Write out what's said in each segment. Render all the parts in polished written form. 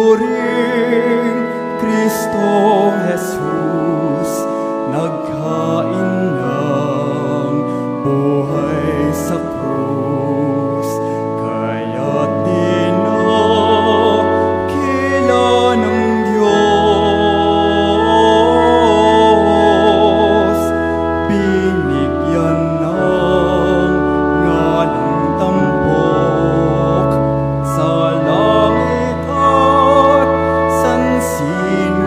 Masunurin Kristo Jesus, nagkain ng buhay sa krus, kaya't dinakila ng Diyos, binigyan ng ngalang tampok sa langit at sansinuko.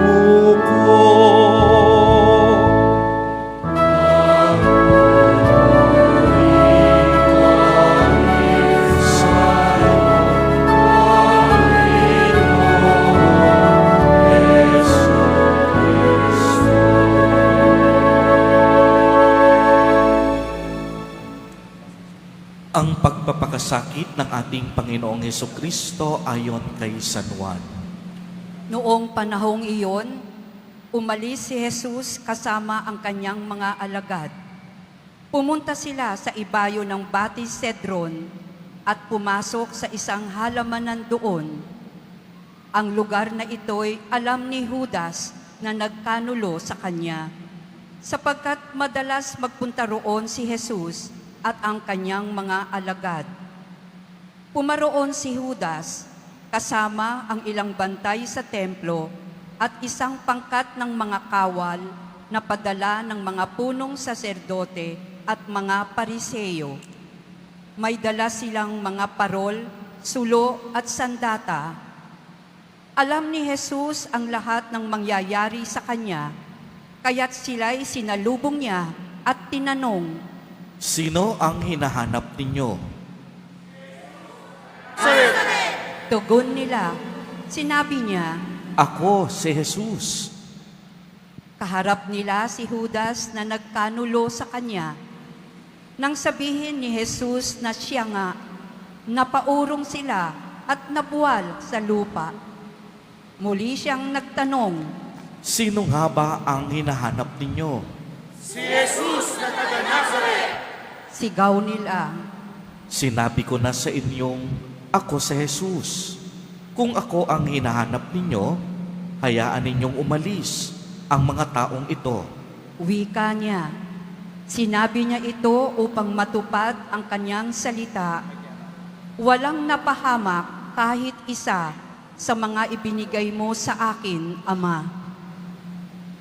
Ang pagpapakasakit ng ating Panginoong Hesukristo ayon kay San Juan. Noong panahong iyon, umalis si Jesus kasama ang kanyang mga alagad. Pumunta sila sa ibayo ng Batis Cedron at pumasok sa isang halamanan doon. Ang lugar na ito'y alam ni Judas na nagkanulo sa kanya, sapagkat madalas magpunta roon si Jesus at ang kanyang mga alagad. Pumaroon si Judas kasama ang ilang bantay sa templo at isang pangkat ng mga kawal na padala ng mga punong saserdote at mga pariseyo. May dala silang mga parol, sulo at sandata. Alam ni Jesus ang lahat ng mangyayari sa kanya, kaya't sila'y sinalubong niya at tinanong, Sino ang hinahanap ninyo? tugon nila. Sinabi niya, Ako si Jesus. kaharap nila si Judas na nagkanulo sa kanya. Nang sabihin ni Jesus na siya nga, napaurong sila at nabuwal sa lupa. Muli siyang nagtanong, Sino nga ba ang hinahanap ninyo? sigaw nila. Sinabi ko na sa inyong, ako si Jesus. Kung ako ang hinahanap ninyo, hayaan ninyong umalis ang mga taong ito. Wika niya. Sinabi niya ito upang matupad ang kanyang salita. Walang napahamak kahit isa sa mga ibinigay mo sa akin, Ama.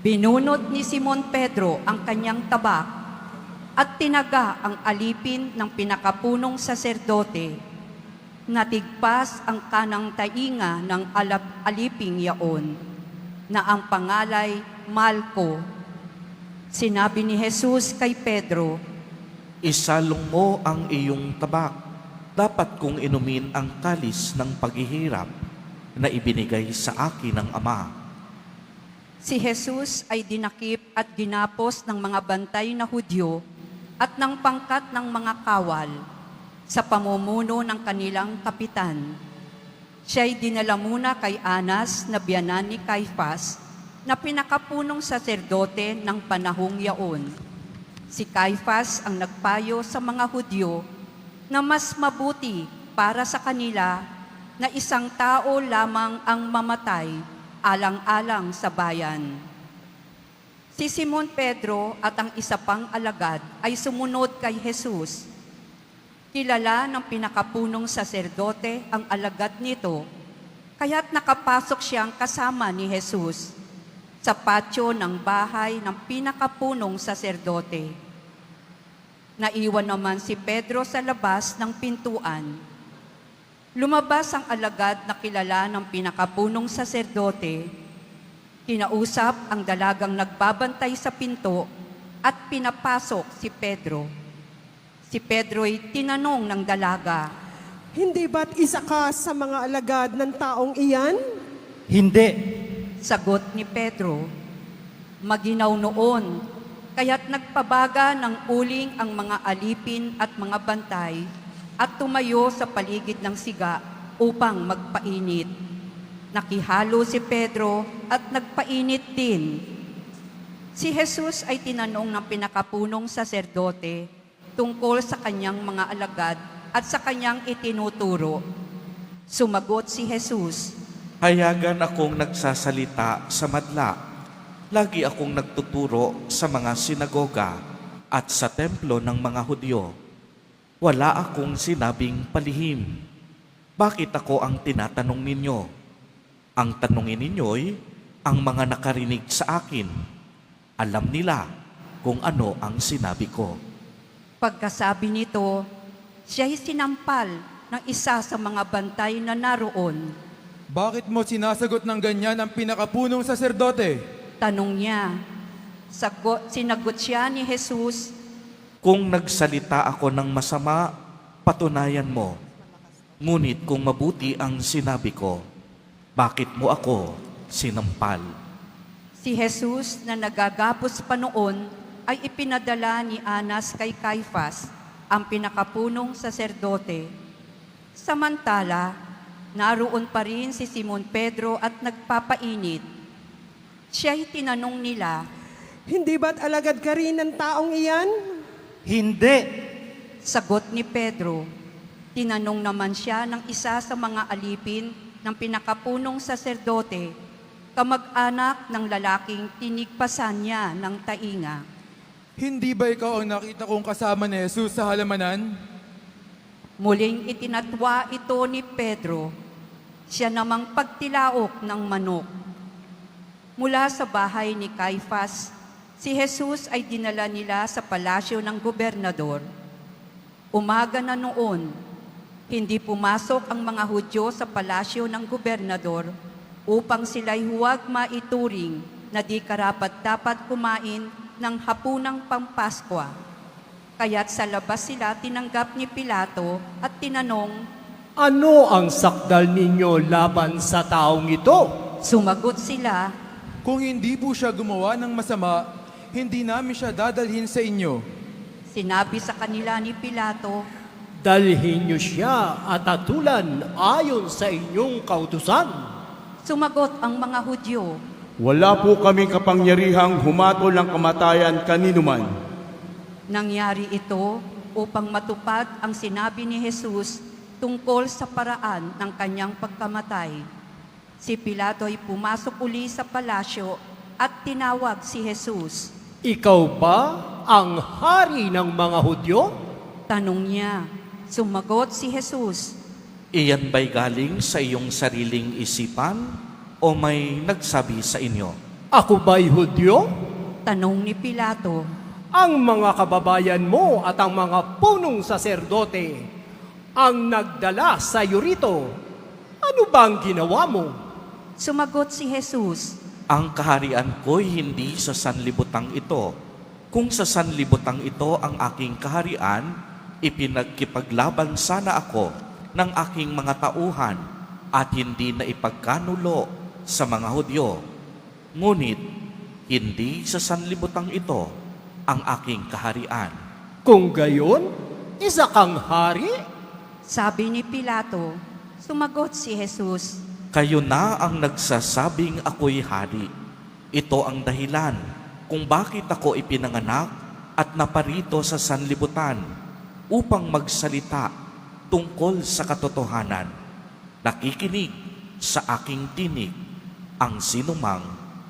Binunot ni Simon Pedro ang kanyang tabak at tinaga ang alipin ng pinakapunong saserdote. Natigpas ang kanang tainga ng aliping yaon, na ang pangalay Malco. Sinabi ni Jesus kay Pedro, Isalong mo ang iyong tabak. Dapat kong inumin ang kalis ng paghihirap na ibinigay sa akin ng Ama. si Jesus ay dinakip at ginapos ng mga bantay na Hudyo at ng pangkat ng mga kawal sa pamumuno ng kanilang kapitan. Siya'y dinala muna kay Anas na biyanan ni Caifas na pinakapunong saserdote ng panahong yaon. Si Caifas ang nagpayo sa mga Hudyo na mas mabuti para sa kanila na isang tao lamang ang mamatay alang-alang sa bayan. Si Simon Pedro at ang isa pang alagad ay sumunod kay Jesus. Kilala ng pinakapunong saserdote ang alagad nito, kaya't nakapasok siyang kasama ni Jesus sa patio ng bahay ng pinakapunong saserdote. Naiwan naman si Pedro sa labas ng pintuan. Lumabas ang alagad na kilala ng pinakapunong saserdote. Kinausap ang dalagang nagbabantay sa pinto at pinapasok si Pedro. Si Pedro'y tinanong ng dalaga, Hindi ba't isa ka sa mga alagad ng taong iyan? Hindi. sagot ni Pedro, maginaw noon, kaya't nagpabaga ng uling ang mga alipin at mga bantay at tumayo sa paligid ng siga upang magpainit. Nakihalo si Pedro at nagpainit din. Si Jesus ay tinanong ng pinakapunong saserdote tungkol sa kanyang mga alagad at sa kanyang itinuturo. Sumagot si Jesus, Hayagan akong nagsasalita sa madla. Lagi akong nagtuturo sa mga sinagoga at sa templo ng mga Hudyo. Wala akong sinabing palihim. Bakit ako ang tinatanong ninyo? Ang tanongin ninyo'y ang mga nakarinig sa akin. Alam nila kung ano ang sinabi ko. Pagkasabi nito, siya'y sinampal ng isa sa mga bantay na naroon. Bakit mo sinasagot ng ganyan ang pinakapunong saserdote? Tanong niya. Sinagot siya ni Jesus, Kung nagsalita ako ng masama, patunayan mo. Ngunit kung mabuti ang sinabi ko, bakit mo ako sinampal? si Jesus na nagagapos pa noon ay ipinadala ni Anas kay Caifas, ang pinakapunong saserdote. Samantala, naroon pa rin si Simon Pedro at nagpapainit. Siya'y tinanong nila, Hindi ba't alagad ka rin ng taong iyan? Hindi. sagot ni Pedro. Tinanong naman siya ng isa sa mga alipin ng pinakapunong saserdote, kamag-anak ng lalaking tinigpasan niya ng tainga. Hindi ba ikaw ang nakita kong kasama ni Jesus sa halamanan? Muling itinatwa ito ni Pedro, siya namang pagtilaok ng manok. Mula sa bahay ni Caifas, si Jesus ay dinala nila sa palasyo ng gobernador. Umaga na noon, hindi pumasok ang mga Hudyo sa palasyo ng gobernador upang sila'y huwag maituring na di karapat-dapat kumain ng hapunang Pampaskwa. Kaya't sa labas sila tinanggap ni Pilato at tinanong, Ano ang sakdal ninyo laban sa taong ito? sumagot sila, Kung hindi po siya gumawa ng masama, hindi namin siya dadalhin sa inyo. sinabi sa kanila ni Pilato, Dalhin niyo siya at atulan ayon sa inyong kautusan. sumagot ang mga Hudyo, Wala po kaming kapangyarihang humatol ng kamatayan kaninuman. nangyari ito upang matupad ang sinabi ni Jesus tungkol sa paraan ng kanyang pagkamatay. Si Pilato ay pumasok uli sa palasyo at tinawag si Jesus. Ikaw ba ang hari ng mga Hudyo? Tanong niya, sumagot si Jesus, Iyan ba'y galing sa iyong sariling isipan o may nagsabi sa inyo? Ako ba'y Hudyo? tanong ni Pilato. Ang mga kababayan mo at ang mga punong saserdote ang nagdala sa iyo rito. Ano bang ginawa mo? Sumagot si Jesus, Ang kaharian ko'y hindi sa sanlibutang ito. Kung sa sanlibutang ito ang aking kaharian, ipinagkipaglaban sana ako ng aking mga tauhan at hindi na ipagkanulo sa mga Hudyo. Ngunit, hindi sa sanlibutang ito ang aking kaharian. Kung gayon, isa kang hari? sabi ni Pilato. Sumagot si Jesus, Kayo na ang nagsasabing ako'y hari. Ito ang dahilan kung bakit ako ipinanganak at naparito sa sanlibutan upang magsalita tungkol sa katotohanan. Nakikinig sa aking tinig ang sinumang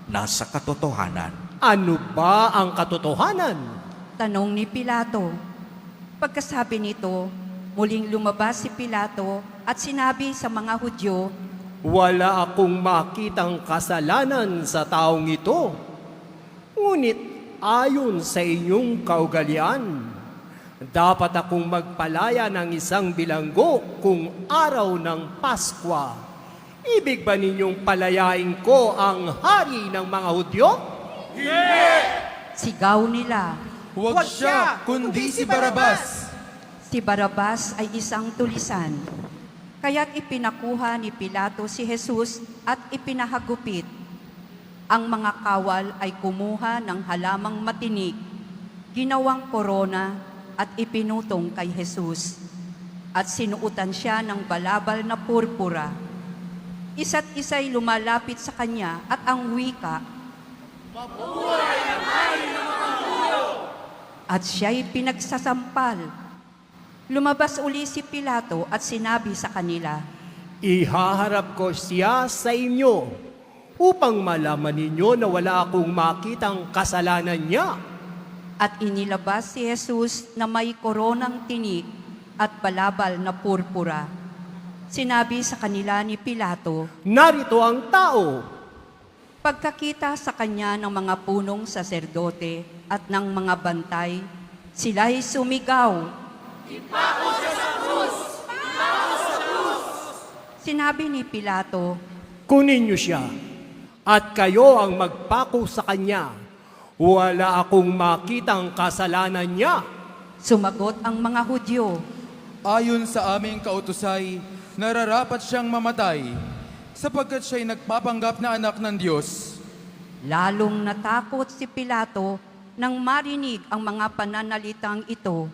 nasa katotohanan. Ano ba ang katotohanan? tanong ni Pilato. Pagkasabi nito, muling lumabas si Pilato at sinabi sa mga Hudyo, Wala akong makitang kasalanan sa taong ito. Ngunit ayon sa inyong kaugalian, dapat akong magpalaya ng isang bilanggo kung araw ng Paskwa. Ibig ba ninyong palayain ko ang hari ng mga Hudyo? Sigaw nila. Huwag siya, kundi si Barabas. Si Barabas ay isang tulisan. Kaya't ipinakuha ni Pilato si Jesus at ipinahagupit. Ang mga kawal ay kumuha ng halamang matinik, ginawang korona at ipinutong kay Jesus. At sinuutan siya ng balabal na purpura. Isa't isa'y lumalapit sa kanya at ang wika, at siya'y pinagsasampal. Lumabas uli si Pilato at sinabi sa kanila, Ihaharap ko siya sa inyo upang malaman ninyo na wala akong makitang kasalanan niya. at inilabas si Jesus na may koronang tinik at balabal na purpura. Sinabi sa kanila ni Pilato, Narito ang tao. pagkakita sa kanya ng mga punong saserdote at ng mga bantay, sila'y sumigaw, "Ipako siya sa krus! Ipako sa krus!" Sinabi ni Pilato, Kunin niyo siya at kayo ang magpako sa kanya. Wala akong makitang kasalanan niya. sumagot ang mga Hudyo, Ayon sa aming kautusay, nararapat siyang mamatay, sapagkat siya'y nagpapanggap na anak ng Diyos. lalong natakot si Pilato nang marinig ang mga pananalitang ito.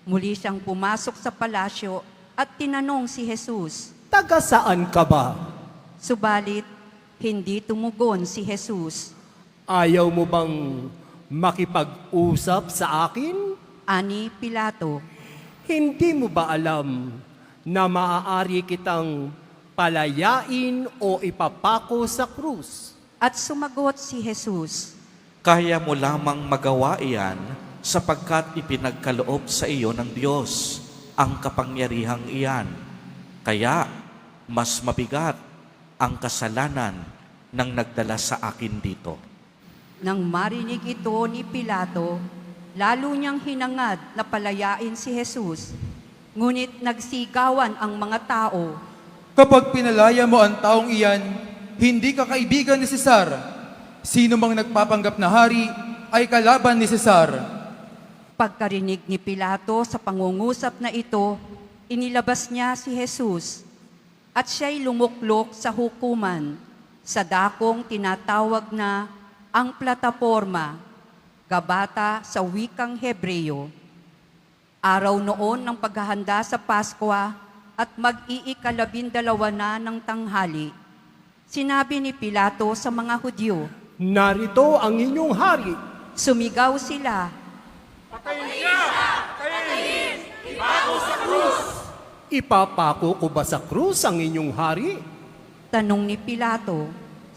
Muli siyang pumasok sa palasyo at tinanong si Jesus. Taga saan ka ba? Subalit, hindi tumugon si Jesus. Ayaw mo bang makipag-usap sa akin? Ani Pilato, Hindi mo ba alam na maaari kitang palayain o ipapako sa krus? at sumagot si Jesus. Kaya mo lamang magawa iyan sapagkat ipinagkaloob sa iyo ng Diyos ang kapangyarihang iyan. Kaya mas mabigat ang kasalanan ng nagdala sa akin dito. Nang marinig ito ni Pilato, lalo niyang hinangad na palayain si Jesus. Ngunit nagsigawan ang mga tao. Kapag pinalaya mo ang taong iyan, hindi ka kaibigan ni Cesar. Sino mang nagpapanggap na hari ay kalaban ni Cesar. Pagkarinig ni Pilato sa pangungusap na ito, inilabas niya si Jesus at siya'y lumuklok sa hukuman sa dakong tinatawag na ang plataporma, Gabata sa wikang Hebreo. Araw noon ng paghahanda sa Pasko at mag-iikalabindalawa na ng tanghali, sinabi ni Pilato sa mga Hudyo, Narito ang inyong hari. sumigaw sila, Ipapako ko ba sa krus ang inyong hari? tanong ni Pilato.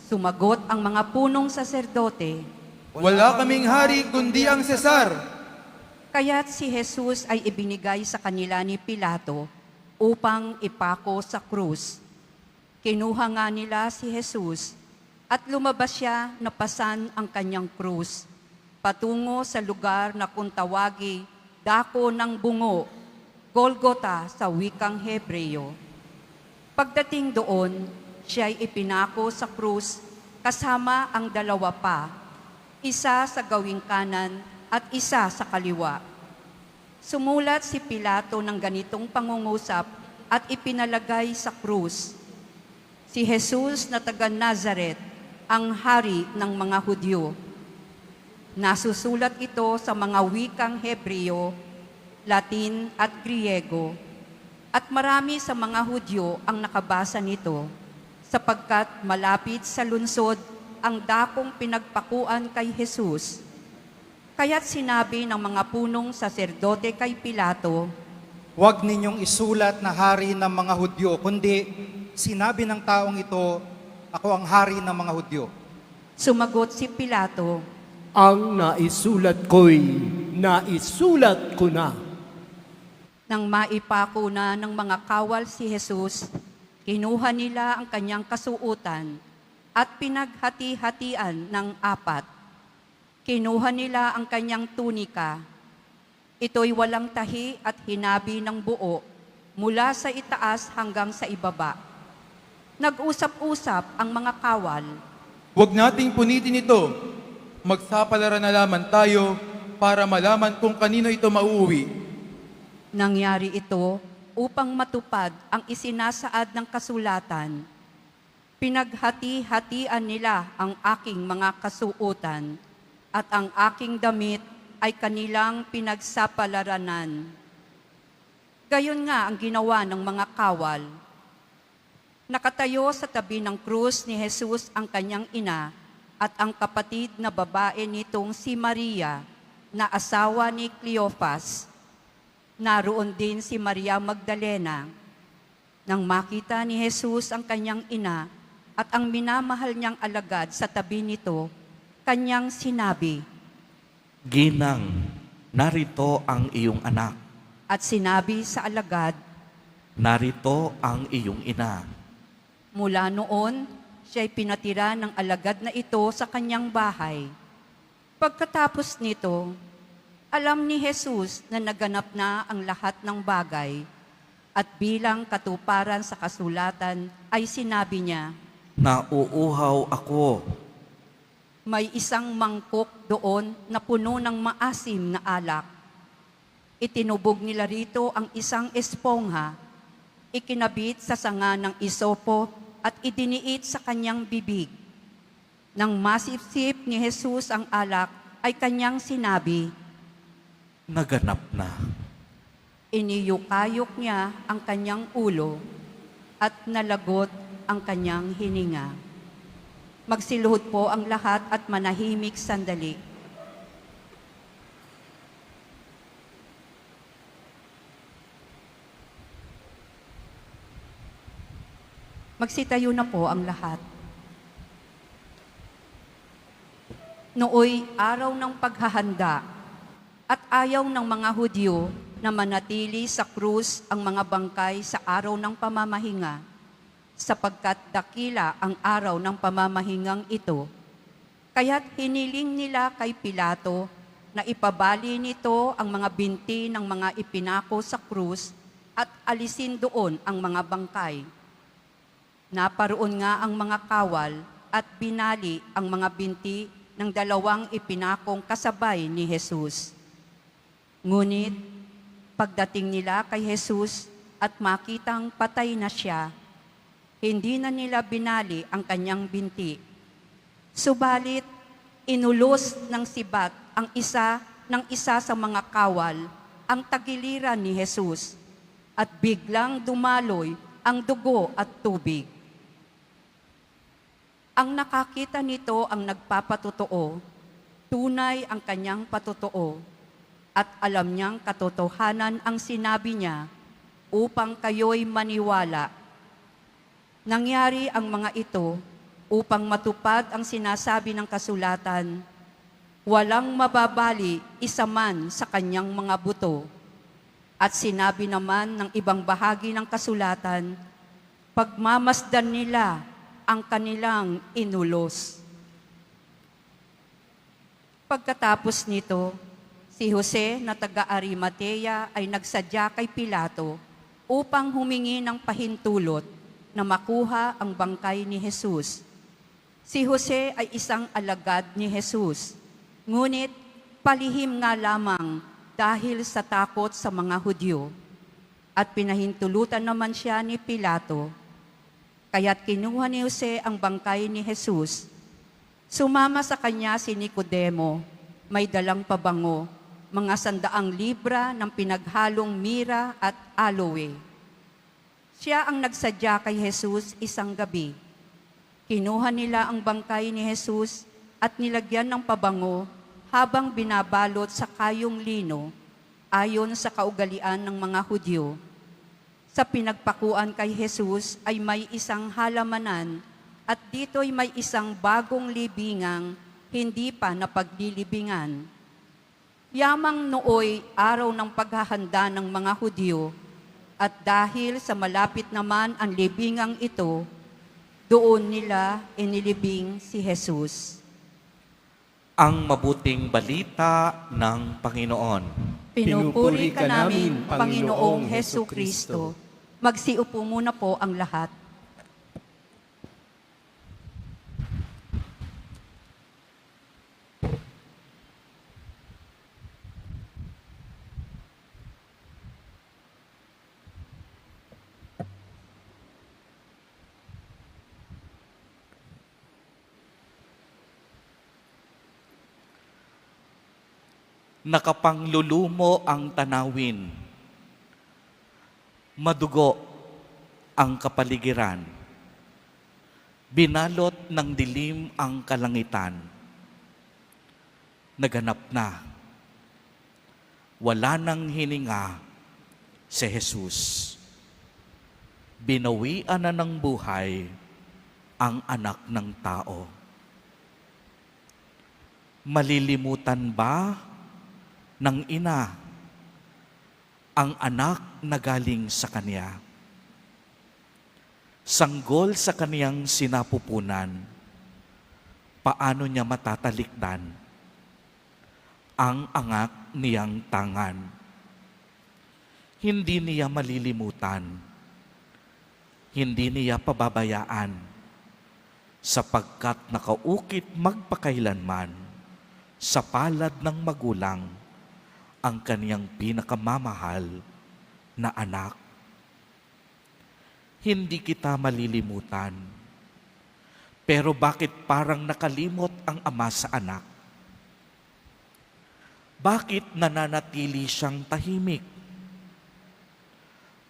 Sumagot ang mga punong saserdote. Wala kaming hari kundi ang Cesar. Kaya't si Jesus ay ibinigay sa kanila ni Pilato upang ipako sa krus. Kinuha nga nila si Jesus at lumabas siya na pasan ang kanyang krus patungo sa lugar na kung tawagi Dako ng Bungo, Golgota sa wikang Hebreo. Pagdating doon, siya'y ipinako sa krus kasama ang dalawa pa, isa sa gawing kanan at isa sa kaliwa. Sumulat si Pilato ng ganitong pangungusap at ipinalagay sa krus, si Jesus na taga Nazaret, ang hari ng mga Hudyo. Nasusulat ito sa mga wikang Hebreo, Latin at Griego, at marami sa mga Hudyo ang nakabasa nito, sapagkat malapit sa lungsod ang dakong pinagpakuan kay Jesus. Kaya't sinabi ng mga punong saserdote kay Pilato, Huwag ninyong isulat na hari ng mga Hudyo, kundi sinabi ng taong ito, ako ang hari ng mga Hudyo. sumagot si Pilato, Ang naisulat ko na. nang maipako na ng mga kawal si Jesus, kinuha nila ang kanyang kasuutan at pinaghati-hatian ng apat. Kinuha nila ang kanyang tunika. Ito'y walang tahi at hinabi ng buo mula sa itaas hanggang sa ibaba. Nag-usap-usap ang mga kawal. Huwag nating punitin ito. Magsapalaran na lamang tayo para malaman kung kanino ito mauuwi. Nangyari ito upang matupad ang isinasaad ng kasulatan. Pinaghati-hatian nila ang aking mga kasuotan at ang aking damit ay kanilang pinagsapalaranan. Gayon nga ang ginawa ng mga kawal. Nakatayo sa tabi ng krus ni Jesus ang kanyang ina at ang kapatid na babae nitong si Maria na asawa ni Cleopas. Naroon din si Maria Magdalena. Nang makita ni Jesus ang kanyang ina at ang minamahal niyang alagad sa tabi nito, kanyang sinabi, Ginang, narito ang iyong anak. at sinabi sa alagad, Narito ang iyong ina. mula noon, siya'y pinatira ng alagad na ito sa kanyang bahay. Pagkatapos nito, alam ni Jesus na naganap na ang lahat ng bagay at bilang katuparan sa kasulatan ay sinabi niya, Nauuhaw ako. may isang mangkok doon na puno ng maasim na alak. Itinubog nila rito ang isang espongha, ikinabit sa sanga ng isopo at idiniit sa kanyang bibig. Nang masipsip ni Jesus ang alak, ay kanyang sinabi, Naganap na. iniyukayok niya ang kanyang ulo at nalagot ang kanyang hininga. Magsiluhod po ang lahat at manahimik sandali. Magsitayo na po ang lahat. Nooy araw ng paghahanda at ayaw ng mga Hudyo na manatili sa krus ang mga bangkay sa araw ng pamamahinga, sapagkat dakila ang araw ng pamamahingang ito. Kaya't hiniling nila kay Pilato na ipabali nito ang mga binti ng mga ipinako sa krus at alisin doon ang mga bangkay. Naparoon nga ang mga kawal at binali ang mga binti ng dalawang ipinakong kasabay ni Jesus. Ngunit, pagdating nila kay Jesus at makitang patay na siya, hindi na nila binali ang kanyang binti. Subalit, inulos ng sibat ang isa sa mga kawal ang tagiliran ni Jesus at biglang dumaloy ang dugo at tubig. Ang nakakita nito ang nagpapatotoo, tunay ang kanyang patotoo, at alam niyang katotohanan ang sinabi niya upang kayo'y maniwala. Nangyari ang mga ito upang matupad ang sinasabi ng kasulatan, walang mababali isa man sa kanyang mga buto. At sinabi naman ng ibang bahagi ng kasulatan, pagmamasdan nila ang kanilang inulos. Pagkatapos nito, si Jose na taga-Arimatea ay nagsadya kay Pilato upang humingi ng pahintulot na makuha ang bangkay ni Jesus. Si Jose ay isang alagad ni Jesus, ngunit palihim nga lamang dahil sa takot sa mga Hudyo. At pinahintulutan naman siya ni Pilato. Kaya't kinuha ni Jose ang bangkay ni Jesus. Sumama sa kanya si Nicodemo, may dalang pabango, mga 100 libra ng pinaghalong mira at aloe. Siya ang nagsadya kay Jesus isang gabi. Kinuha nila ang bangkay ni Jesus at nilagyan ng pabango habang binabalot sa kayong lino ayon sa kaugalian ng mga Hudyo. Sa pinagpakuan kay Jesus ay may isang halamanan at dito'y may isang bagong libingang hindi pa napaglilibingan. Yamang nooy araw ng paghahanda ng mga Hudyo at dahil sa malapit naman ang libingang ito, doon nila inilibing si Jesus. Ang mabuting balita ng Panginoon. Pinupuri ka namin, Panginoong Hesu Kristo. Magsiupo muna po ang lahat. Nakapanglulumo ang tanawin. Madugo ang kapaligiran. Binalot ng dilim ang kalangitan. Naganap na. Wala nang hininga si Jesus. Binawian na ng buhay ang anak ng tao. Malilimutan ba ng ina ang anak na galing sa kanya? Sanggol sa kaniyang sinapupunan, paano niya matatalikdan ang angak niyang tangan? Hindi niya malilimutan, hindi niya pababayaan, sapagkat nakaukit magpakailanman sa palad ng magulang ang kaniyang pinakamamahal na anak. Hindi kita malilimutan. Pero bakit parang nakalimot ang ama sa anak? Bakit nananatili siyang tahimik?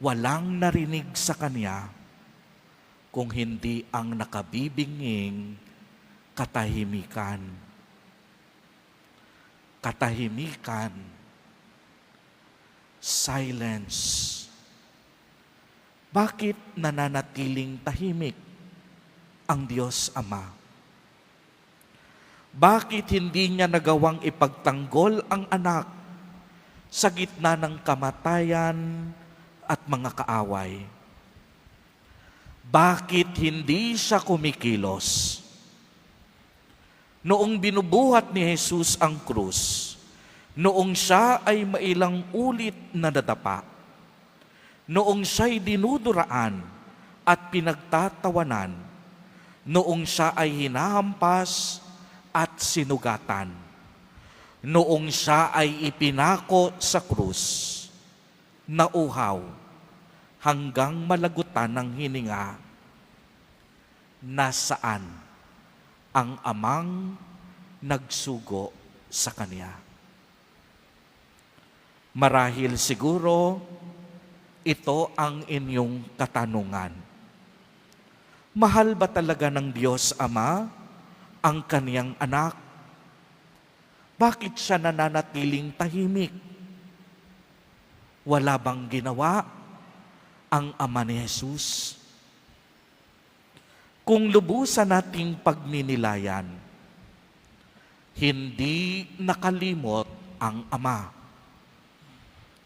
Walang narinig sa kanya kung hindi ang nakabibinging katahimikan. Katahimikan. Silence. Bakit nananatiling tahimik ang Diyos Ama? Bakit hindi niya nagawang ipagtanggol ang anak sa gitna ng kamatayan at mga kaaway? Bakit hindi siya kumikilos? Noong binubuhat ni Jesus ang krus, noong siya ay mailang ulit na nadapa, noong siya'y dinuduraan at pinagtatawanan, noong siya ay hinahampas at sinugatan, noong siya ay ipinako sa krus, nauhaw hanggang malagutan ng hininga, nasaan ang amang nagsugo sa kanya? Marahil siguro, ito ang inyong katanungan. Mahal ba talaga ng Diyos Ama ang kaniyang anak? Bakit siya nananatiling tahimik? Wala bang ginawa ang Ama ni Jesus? Kung lubusan nating pagminilayan, hindi nakalimot ang Ama.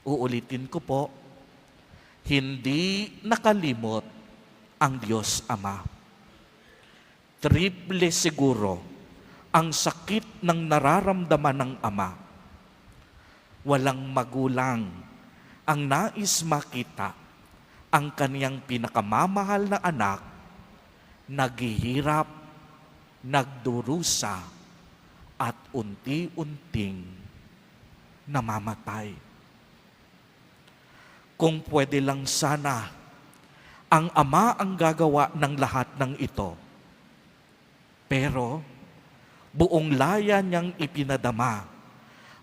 Uulitin ko po, hindi nakalimot ang Diyos Ama. Triple siguro ang sakit ng nararamdaman ng Ama. Walang magulang ang nais makita ang kaniyang pinakamamahal na anak naghihirap, nagdurusa, at unti-unting namamatay. Kung pwede lang sana, ang Ama ang gagawa ng lahat ng ito. Pero, buong laya niyang ipinadama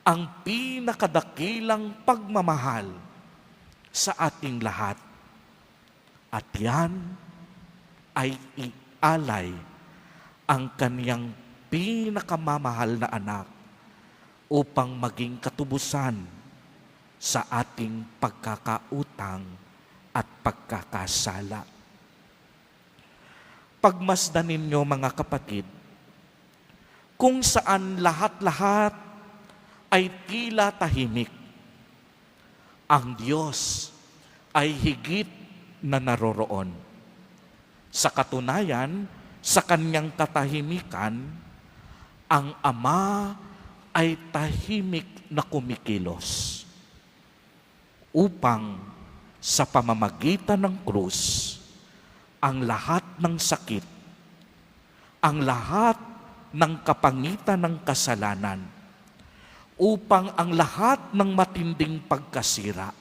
ang pinakadakilang pagmamahal sa ating lahat. At yan ay ialay ang kaniyang pinakamamahal na anak upang maging katubusan sa ating pagkakautang at pagkakasala. Pagmasdan ninyo mga kapatid, kung saan lahat-lahat ay tila tahimik, ang Diyos ay higit na naroroon. Sa katunayan, sa kanyang katahimikan, ang Ama ay tahimik na kumikilos upang sa pamamagitan ng krus, ang lahat ng sakit, ang lahat ng kapangitan ng kasalanan, upang ang lahat ng matinding pagkasira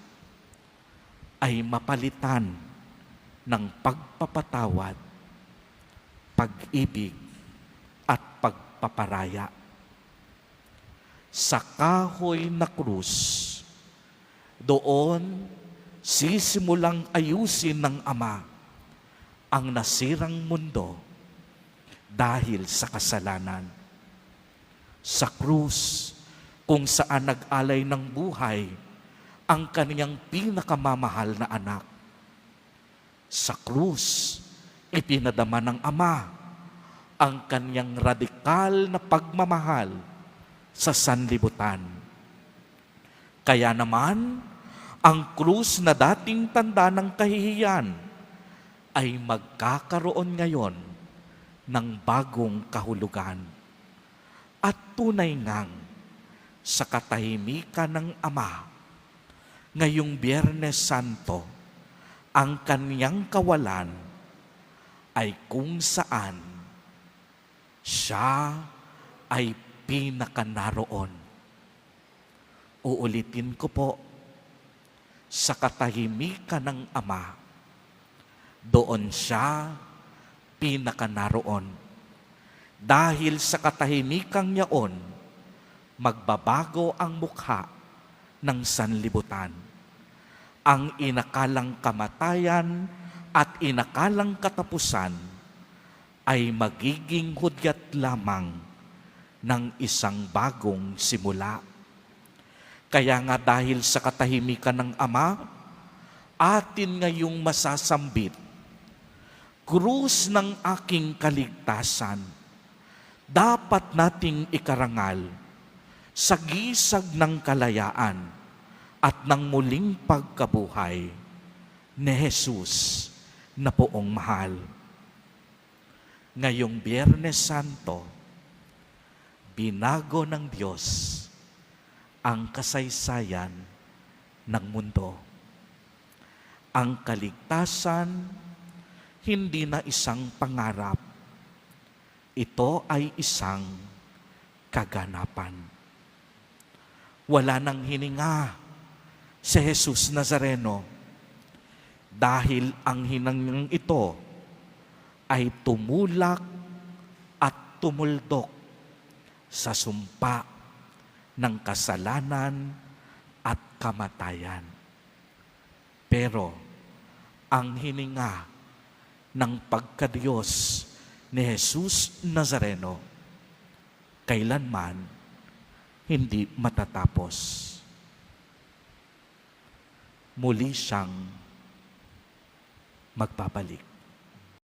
ay mapalitan ng pagpapatawad, pag-ibig, at pagpaparaya. sa kahoy na krus. Doon, sisimulang ayusin ng Ama ang nasirang mundo dahil sa kasalanan. Sa krus, kung saan nag-alay ng buhay ang kaniyang pinakamamahal na anak. Sa krus, ipinadama ng Ama ang kaniyang radikal na pagmamahal sa sanlibutan. Kaya naman, ang krus na dating tanda ng kahihiyan ay magkakaroon ngayon ng bagong kahulugan. At tunay ngang sa katahimikan ng Ama, ngayong Biyernes Santo, ang kaniyang kawalan ay kung saan siya ay pinakanaroon. Uulitin ko po, sa katahimikan ng Ama, doon siya pinakanaroon. Dahil sa katahimikang yaon, magbabago ang mukha ng sanlibutan. Ang inakalang kamatayan at inakalang katapusan ay magiging hudyat lamang ng isang bagong simula. Kaya nga dahil sa katahimikan ng Ama, atin ngayong masasambit, krus ng aking kaligtasan, dapat nating ikarangal sa gisag ng kalayaan at ng muling pagkabuhay ni Jesus na poong mahal. Ngayong Biyernes Santo, binago ng Diyos ang kasaysayan ng mundo. Ang kaligtasan, hindi na isang pangarap. Ito ay isang kaganapan. Wala nang hininga si Jesus Nazareno dahil ang hinangang ito ay tumulak at tumuldok sa sumpa ng kasalanan at kamatayan. Pero ang hininga ng pagkadiyos ni Jesus Nazareno kailanman hindi matatapos. Muli siyang magbabalik.